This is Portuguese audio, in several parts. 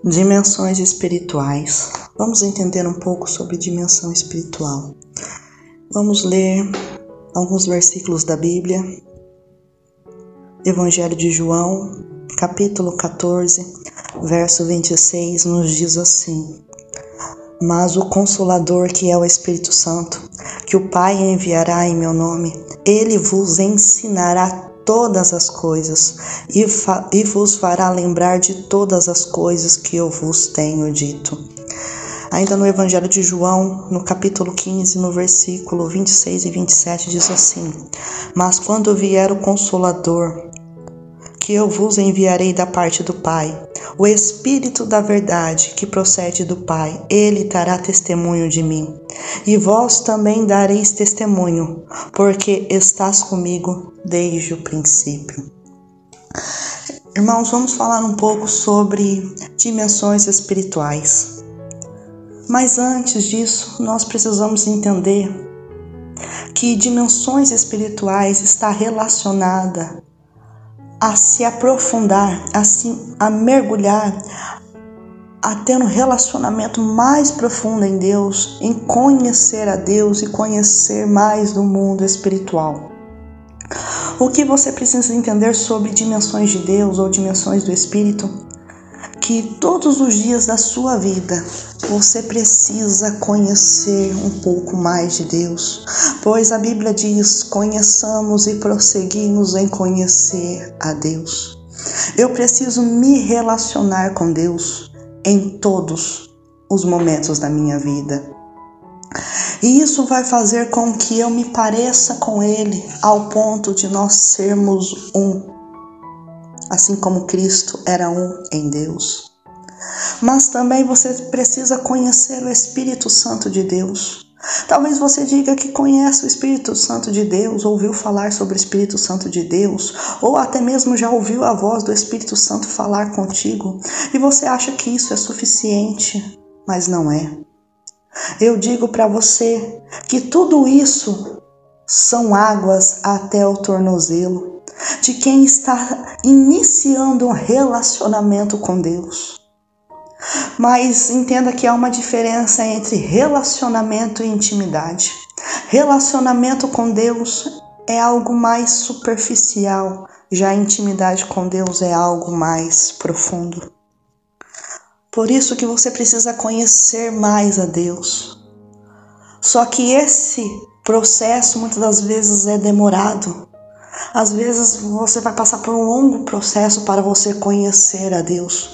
Dimensões espirituais. Vamos entender um pouco sobre dimensão espiritual. Vamos ler alguns versículos da Bíblia. Evangelho de João, capítulo 14, verso 26, nos diz assim: Mas o Consolador, que é o Espírito Santo, que o Pai enviará em meu nome, ele vos ensinará todas as coisas e vos fará lembrar de todas as coisas que eu vos tenho dito. Ainda no Evangelho de João, no capítulo 15, no versículo 26 e 27, diz assim: Mas quando vier o Consolador, que eu vos enviarei da parte do Pai, o Espírito da verdade, que procede do Pai, ele dará testemunho de mim. E vós também dareis testemunho, porque estás comigo desde o princípio. Irmãos, vamos falar um pouco sobre dimensões espirituais. Mas antes disso, nós precisamos entender que dimensões espirituais está relacionada a se aprofundar, a mergulhar, a ter um relacionamento mais profundo em Deus, em conhecer a Deus e conhecer mais do mundo espiritual. O que você precisa entender sobre dimensões de Deus ou dimensões do Espírito? Que todos os dias da sua vida você precisa conhecer um pouco mais de Deus, pois a Bíblia diz: conheçamos e prosseguimos em conhecer a Deus. Eu preciso me relacionar com Deus em todos os momentos da minha vida. E isso vai fazer com que eu me pareça com Ele ao ponto de nós sermos um, assim como Cristo era um em Deus. Mas também você precisa conhecer o Espírito Santo de Deus. Talvez você diga que conhece o Espírito Santo de Deus, ouviu falar sobre o Espírito Santo de Deus, ou até mesmo já ouviu a voz do Espírito Santo falar contigo, e você acha que isso é suficiente, mas não é. Eu digo para você que tudo isso são águas até o tornozelo de quem está iniciando um relacionamento com Deus. Mas entenda que há uma diferença entre relacionamento e intimidade. Relacionamento com Deus é algo mais superficial, já a intimidade com Deus é algo mais profundo. Por isso que você precisa conhecer mais a Deus. Só que esse processo muitas das vezes é demorado. Às vezes você vai passar por um longo processo para você conhecer a Deus.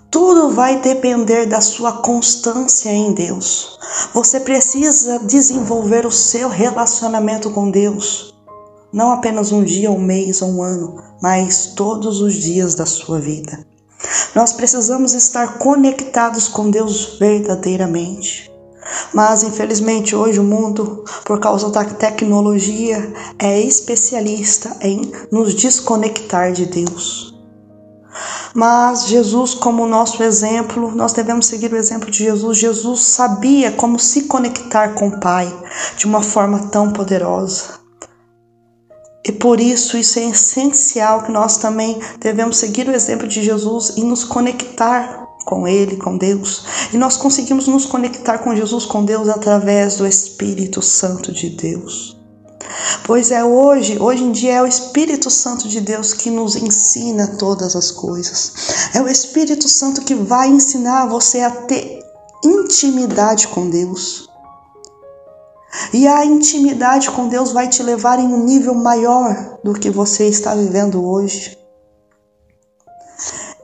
Tudo vai depender da sua constância em Deus. Você precisa desenvolver o seu relacionamento com Deus. Não apenas um dia, um mês ou um ano, mas todos os dias da sua vida. Nós precisamos estar conectados com Deus verdadeiramente. Mas infelizmente hoje o mundo, por causa da tecnologia, é especialista em nos desconectar de Deus. Mas Jesus, como nosso exemplo, nós devemos seguir o exemplo de Jesus. Jesus sabia como se conectar com o Pai de uma forma tão poderosa. E por isso é essencial que nós também devemos seguir o exemplo de Jesus e nos conectar com Ele, com Deus. E nós conseguimos nos conectar com Jesus, com Deus, através do Espírito Santo de Deus. Pois hoje em dia é o Espírito Santo de Deus que nos ensina todas as coisas. É o Espírito Santo que vai ensinar você a ter intimidade com Deus. E a intimidade com Deus vai te levar em um nível maior do que você está vivendo hoje.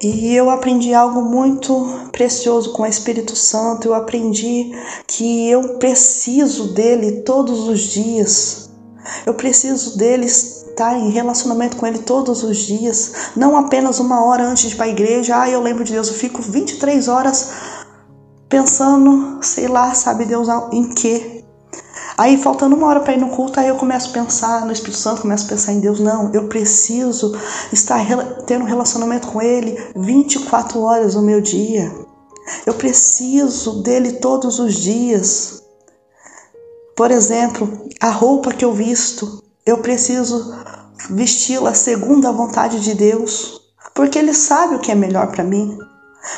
E eu aprendi algo muito precioso com o Espírito Santo. Eu aprendi que eu preciso dele todos os dias. Eu preciso dele, estar em relacionamento com ele todos os dias. Não apenas uma hora antes de ir para a igreja. Eu lembro de Deus. Eu fico 23 horas pensando, sei lá, sabe Deus em quê. Aí faltando uma hora para ir no culto, aí eu começo a pensar no Espírito Santo, começo a pensar em Deus. Não, eu preciso estar tendo um relacionamento com Ele 24 horas no meu dia. Eu preciso dele todos os dias. Por exemplo, a roupa que eu visto, eu preciso vesti-la segundo a vontade de Deus, porque Ele sabe o que é melhor para mim.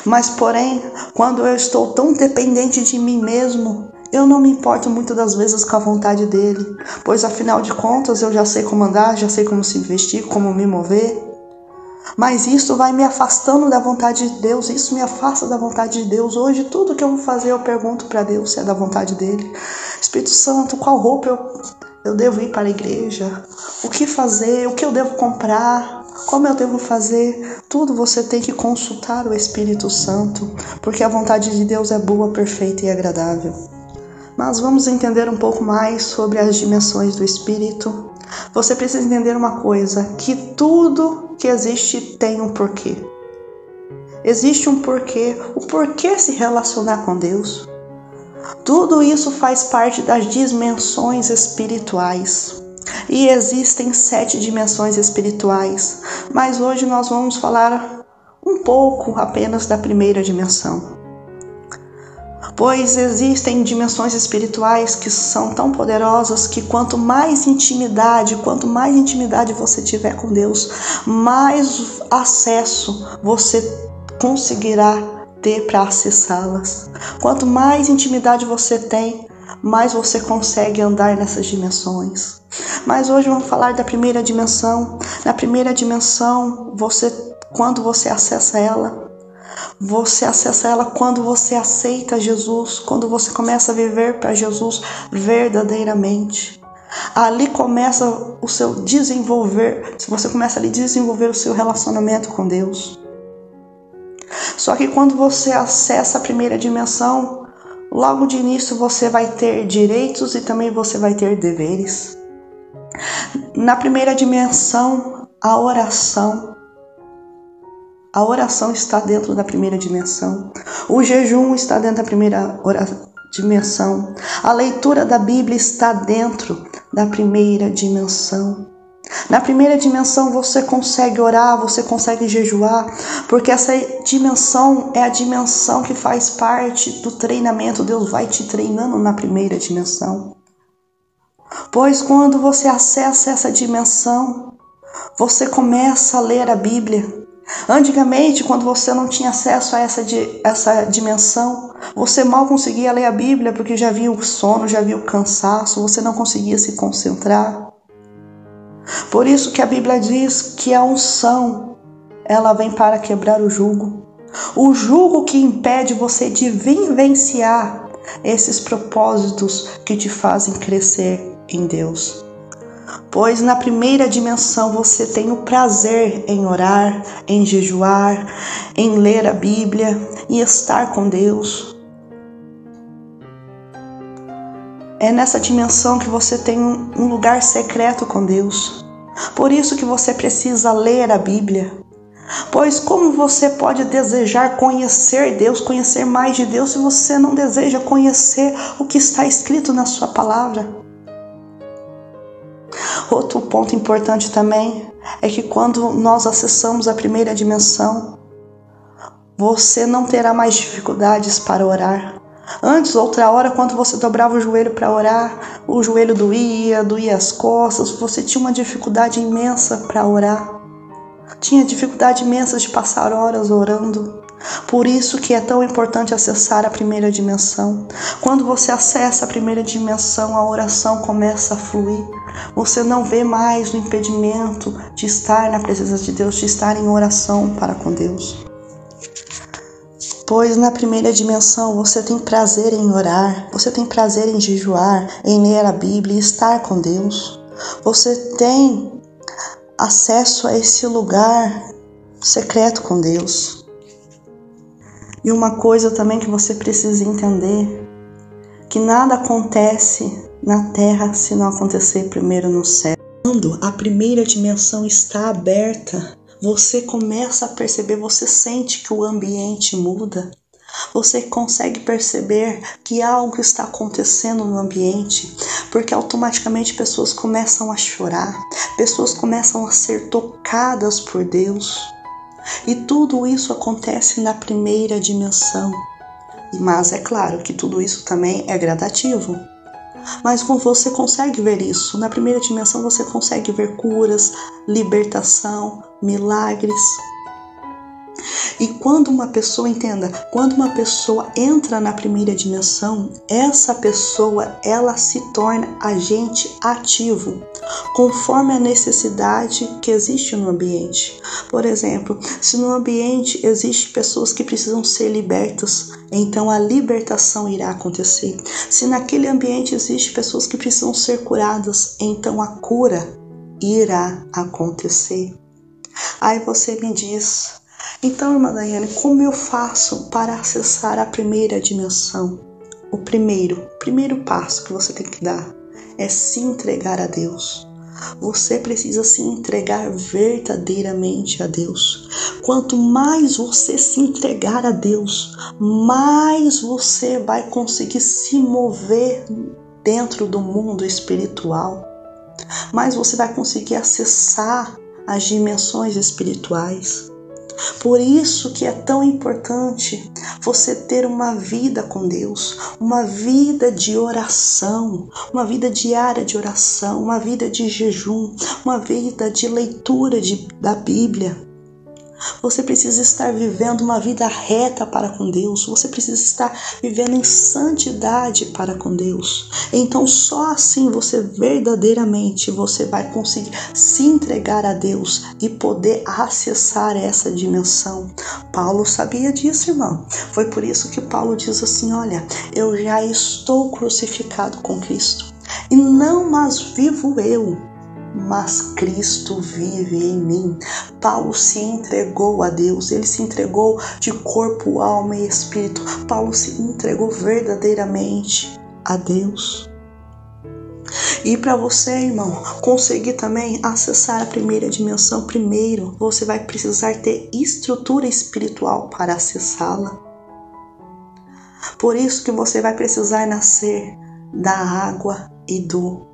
Mas porém, quando eu estou tão dependente de mim mesmo, eu não me importo muitas das vezes com a vontade dele, pois afinal de contas eu já sei como andar, já sei como se vestir, como me mover. Mas isso vai me afastando da vontade de Deus, isso me afasta da vontade de Deus. Hoje tudo que eu vou fazer eu pergunto para Deus se é da vontade dele. Espírito Santo, qual roupa eu devo ir para a igreja? O que fazer? O que eu devo comprar? Como eu devo fazer? Tudo você tem que consultar o Espírito Santo, porque a vontade de Deus é boa, perfeita e agradável. Mas vamos entender um pouco mais sobre as dimensões do Espírito. Você precisa entender uma coisa, que tudo que existe tem um porquê. Existe um porquê, o porquê se relacionar com Deus. Tudo isso faz parte das dimensões espirituais. E existem 7 dimensões espirituais, mas hoje nós vamos falar um pouco apenas da primeira dimensão. Pois existem dimensões espirituais que são tão poderosas que quanto mais intimidade você tiver com Deus, mais acesso você conseguirá ter para acessá-las. Quanto mais intimidade você tem, mais você consegue andar nessas dimensões. Mas hoje vamos falar da primeira dimensão. Na primeira dimensão, quando você acessa ela quando você aceita Jesus, quando você começa a viver para Jesus verdadeiramente. Ali começa o seu desenvolver, você começa a desenvolver o seu relacionamento com Deus. Só que quando você acessa a primeira dimensão, logo de início você vai ter direitos e também você vai ter deveres. Na primeira dimensão, a oração está dentro da primeira dimensão. O jejum está dentro da primeira dimensão. A leitura da Bíblia está dentro da primeira dimensão. Na primeira dimensão você consegue orar, você consegue jejuar, porque essa dimensão é a dimensão que faz parte do treinamento. Deus vai te treinando na primeira dimensão. Pois quando você acessa essa dimensão, você começa a ler a Bíblia. Antigamente, quando você não tinha acesso a essa dimensão, você mal conseguia ler a Bíblia porque já havia o sono, já havia o cansaço, você não conseguia se concentrar. Por isso que a Bíblia diz que a unção, ela vem para quebrar o jugo. O jugo que impede você de vivenciar esses propósitos que te fazem crescer em Deus. Pois na primeira dimensão você tem o prazer em orar, em jejuar, em ler a Bíblia e estar com Deus. É nessa dimensão que você tem um lugar secreto com Deus. Por isso que você precisa ler a Bíblia. Pois como você pode desejar conhecer Deus, conhecer mais de Deus, se você não deseja conhecer o que está escrito na sua palavra? Outro ponto importante também é que quando nós acessamos a primeira dimensão, você não terá mais dificuldades para orar. Antes, outra hora, quando você dobrava o joelho para orar, o joelho doía as costas, você tinha uma dificuldade imensa para orar. Tinha dificuldade imensa de passar horas orando. Por isso que é tão importante acessar a primeira dimensão. Quando você acessa a primeira dimensão, a oração começa a fluir. Você não vê mais o impedimento de estar na presença de Deus, de estar em oração para com Deus. Pois na primeira dimensão você tem prazer em orar, você tem prazer em jejuar, em ler a Bíblia e estar com Deus. Você tem acesso a esse lugar secreto com Deus. E uma coisa também que você precisa entender, que nada acontece na terra se não acontecer primeiro no céu. Quando a primeira dimensão está aberta, você começa a perceber, você sente que o ambiente muda. Você consegue perceber que algo está acontecendo no ambiente, porque automaticamente pessoas começam a chorar, pessoas começam a ser tocadas por Deus. E tudo isso acontece na primeira dimensão. Mas é claro que tudo isso também é gradativo. Mas você consegue ver isso. Na primeira dimensão você consegue ver curas, libertação, milagres. E quando uma pessoa, entenda, quando uma pessoa entra na primeira dimensão, essa pessoa, ela se torna agente ativo, conforme a necessidade que existe no ambiente. Por exemplo, se no ambiente existem pessoas que precisam ser libertas, então a libertação irá acontecer. Se naquele ambiente existem pessoas que precisam ser curadas, então a cura irá acontecer. Aí você me diz: então, irmã Daiane, como eu faço para acessar a primeira dimensão? O primeiro passo que você tem que dar é se entregar a Deus. Você precisa se entregar verdadeiramente a Deus. Quanto mais você se entregar a Deus, mais você vai conseguir se mover dentro do mundo espiritual. Mais você vai conseguir acessar as dimensões espirituais. Por isso que é tão importante você ter uma vida com Deus, uma vida de oração, uma vida diária de oração, uma vida de jejum, uma vida de leitura da Bíblia. Você precisa estar vivendo uma vida reta para com Deus. Você precisa estar vivendo em santidade para com Deus. Então só assim você verdadeiramente vai conseguir se entregar a Deus e poder acessar essa dimensão. Paulo sabia disso, irmão. Foi por isso que Paulo diz assim: olha, eu já estou crucificado com Cristo. E não mais vivo eu, mas Cristo vive em mim. Paulo se entregou a Deus, ele se entregou de corpo, alma e espírito. Paulo se entregou verdadeiramente a Deus. E para você, irmão, conseguir também acessar a primeira dimensão, primeiro você vai precisar ter estrutura espiritual para acessá-la. Por isso que você vai precisar nascer da água e do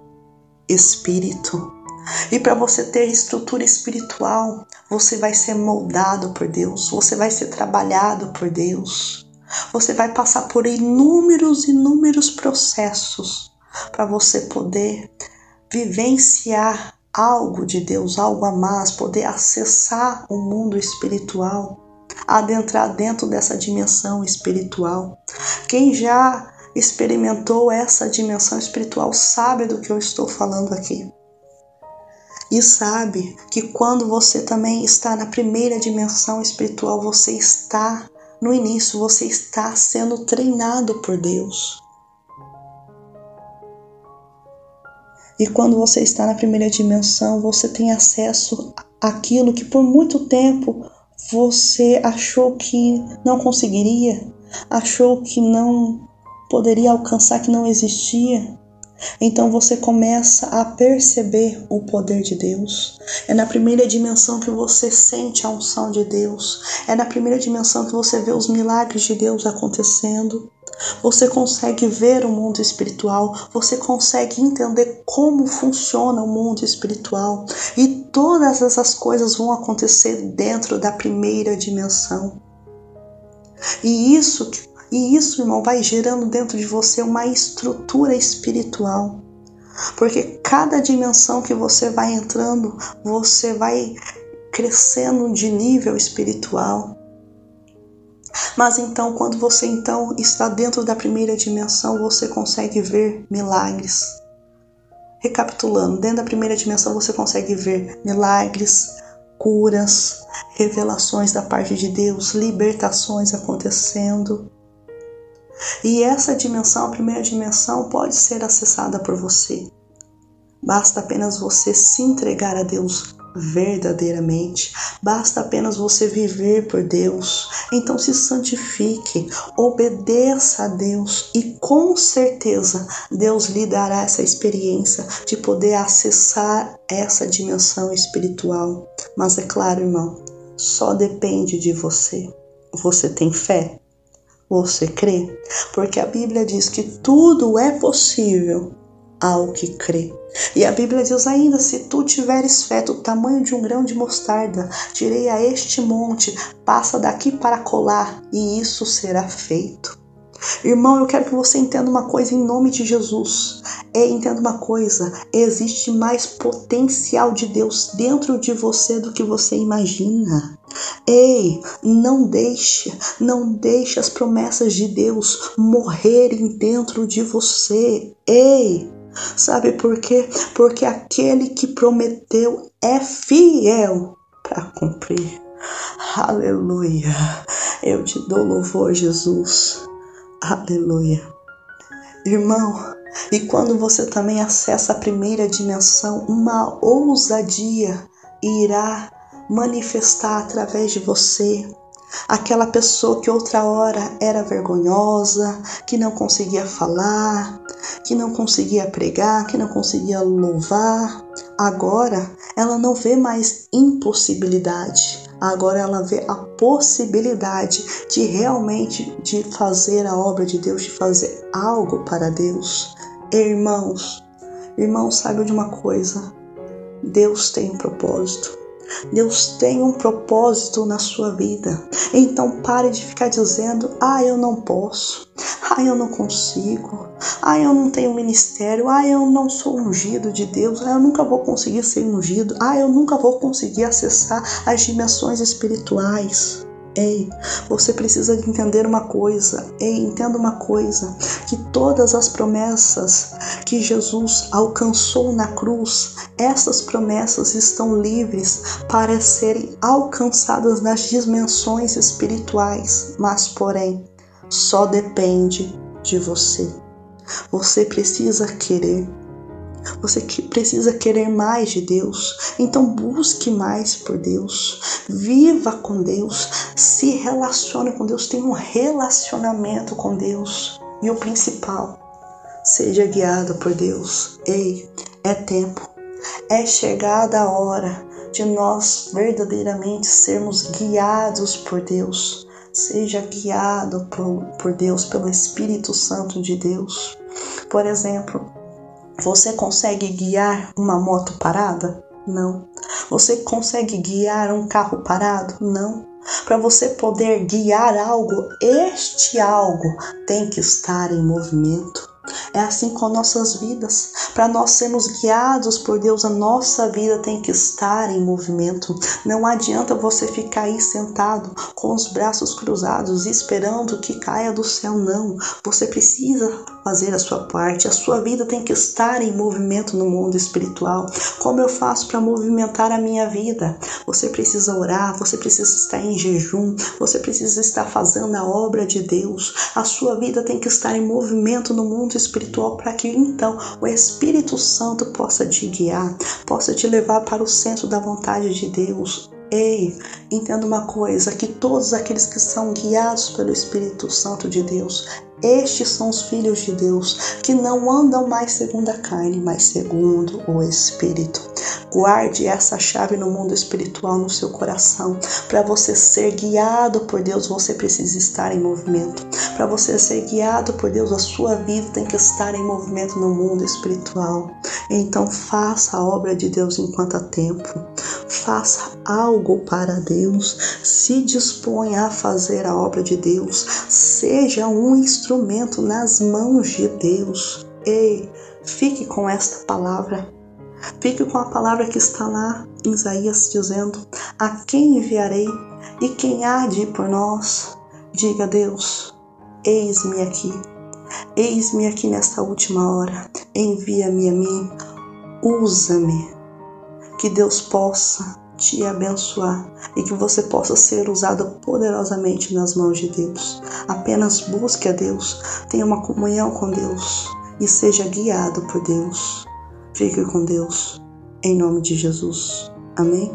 Espírito. E para você ter estrutura espiritual, você vai ser moldado por Deus, você vai ser trabalhado por Deus. Você vai passar por inúmeros processos para você poder vivenciar algo de Deus, algo a mais, poder acessar o mundo espiritual, adentrar dentro dessa dimensão espiritual. Quem já experimentou essa dimensão espiritual sabe do que eu estou falando aqui. E sabe que quando você também está na primeira dimensão espiritual, você está no início, você está sendo treinado por Deus. E quando você está na primeira dimensão, você tem acesso àquilo que por muito tempo você achou que não conseguiria, achou que não poderia alcançar, que não existia. Então você começa a perceber o poder de Deus. É na primeira dimensão que você sente a unção de Deus. É na primeira dimensão que você vê os milagres de Deus acontecendo. Você consegue ver o mundo espiritual. Você consegue entender como funciona o mundo espiritual. E todas essas coisas vão acontecer dentro da primeira dimensão. E isso, irmão, vai gerando dentro de você uma estrutura espiritual. Porque cada dimensão que você vai entrando, você vai crescendo de nível espiritual. Mas então, quando você está dentro da primeira dimensão, você consegue ver milagres. Recapitulando, dentro da primeira dimensão você consegue ver milagres, curas, revelações da parte de Deus, libertações acontecendo. E essa dimensão, a primeira dimensão, pode ser acessada por você. Basta apenas você se entregar a Deus verdadeiramente. Basta apenas você viver por Deus. Então se santifique, obedeça a Deus e com certeza Deus lhe dará essa experiência de poder acessar essa dimensão espiritual. Mas é claro, irmão, só depende de você. Você tem fé? Você crê? Porque a Bíblia diz que tudo é possível ao que crê. E a Bíblia diz ainda: se tu tiveres fé do tamanho de um grão de mostarda, direi a este monte, passa daqui para colar, e isso será feito. Irmão, eu quero que você entenda uma coisa em nome de Jesus. Entenda uma coisa: existe mais potencial de Deus dentro de você do que você imagina. Ei, não deixe as promessas de Deus morrerem dentro de você. Ei, sabe por quê? Porque aquele que prometeu é fiel para cumprir. Aleluia. Eu te dou louvor, Jesus. Aleluia. Irmão, e quando você também acessa a primeira dimensão, uma ousadia irá manifestar através de você. Aquela pessoa que outra hora era vergonhosa, que não conseguia falar, que não conseguia pregar, que não conseguia louvar, agora ela não vê mais impossibilidade. Agora ela vê a possibilidade de realmente de fazer a obra de Deus, de fazer algo para Deus. Irmãos, saibam de uma coisa: Deus tem um propósito. Deus tem um propósito na sua vida. Então pare de ficar dizendo: eu não posso, eu não consigo, eu não tenho ministério, eu não sou ungido de Deus, eu nunca vou conseguir ser ungido, eu nunca vou conseguir acessar as dimensões espirituais. Ei, você precisa entender uma coisa. Entenda uma coisa, que todas as promessas que Jesus alcançou na cruz, essas promessas estão livres para serem alcançadas nas dimensões espirituais, mas porém, só depende de você. Você precisa querer. Você precisa querer mais de Deus. Então busque mais por Deus. Viva com Deus. Se relacione com Deus. Tenha um relacionamento com Deus. E o principal, seja guiado por Deus. Ei, é tempo. É chegada a hora de nós verdadeiramente sermos guiados por Deus. Seja guiado por Deus, pelo Espírito Santo de Deus. Por exemplo, você consegue guiar uma moto parada? Não. Você consegue guiar um carro parado? Não. Para você poder guiar algo, este algo tem que estar em movimento. É assim com nossas vidas. Para nós sermos guiados por Deus, a nossa vida tem que estar em movimento. Não adianta você ficar aí sentado com os braços cruzados esperando que caia do céu, não. Você precisa fazer a sua parte. A sua vida tem que estar em movimento no mundo espiritual. Como eu faço para movimentar a minha vida? Você precisa orar, você precisa estar em jejum, você precisa estar fazendo a obra de Deus. A sua vida tem que estar em movimento no mundo espiritual para que então o Espírito Santo possa te guiar, possa te levar para o centro da vontade de Deus. Ei, entenda uma coisa, que todos aqueles que são guiados pelo Espírito Santo de Deus, estes são os filhos de Deus, que não andam mais segundo a carne, mas segundo o Espírito. Guarde essa chave no mundo espiritual no seu coração. Para você ser guiado por Deus, você precisa estar em movimento. Para você ser guiado por Deus, a sua vida tem que estar em movimento no mundo espiritual. Então faça a obra de Deus enquanto há tempo. Faça algo para Deus. Se disponha a fazer a obra de Deus. Seja um instrumento nas mãos de Deus. Ei, fique com esta palavra. Fique com a palavra que está lá em Isaías dizendo: a quem enviarei e quem há de ir por nós? Diga a Deus: eis-me aqui nesta última hora, envia-me a mim, usa-me, que Deus possa te abençoar e que você possa ser usado poderosamente nas mãos de Deus. Apenas busque a Deus, tenha uma comunhão com Deus e seja guiado por Deus. Fique com Deus, em nome de Jesus. Amém?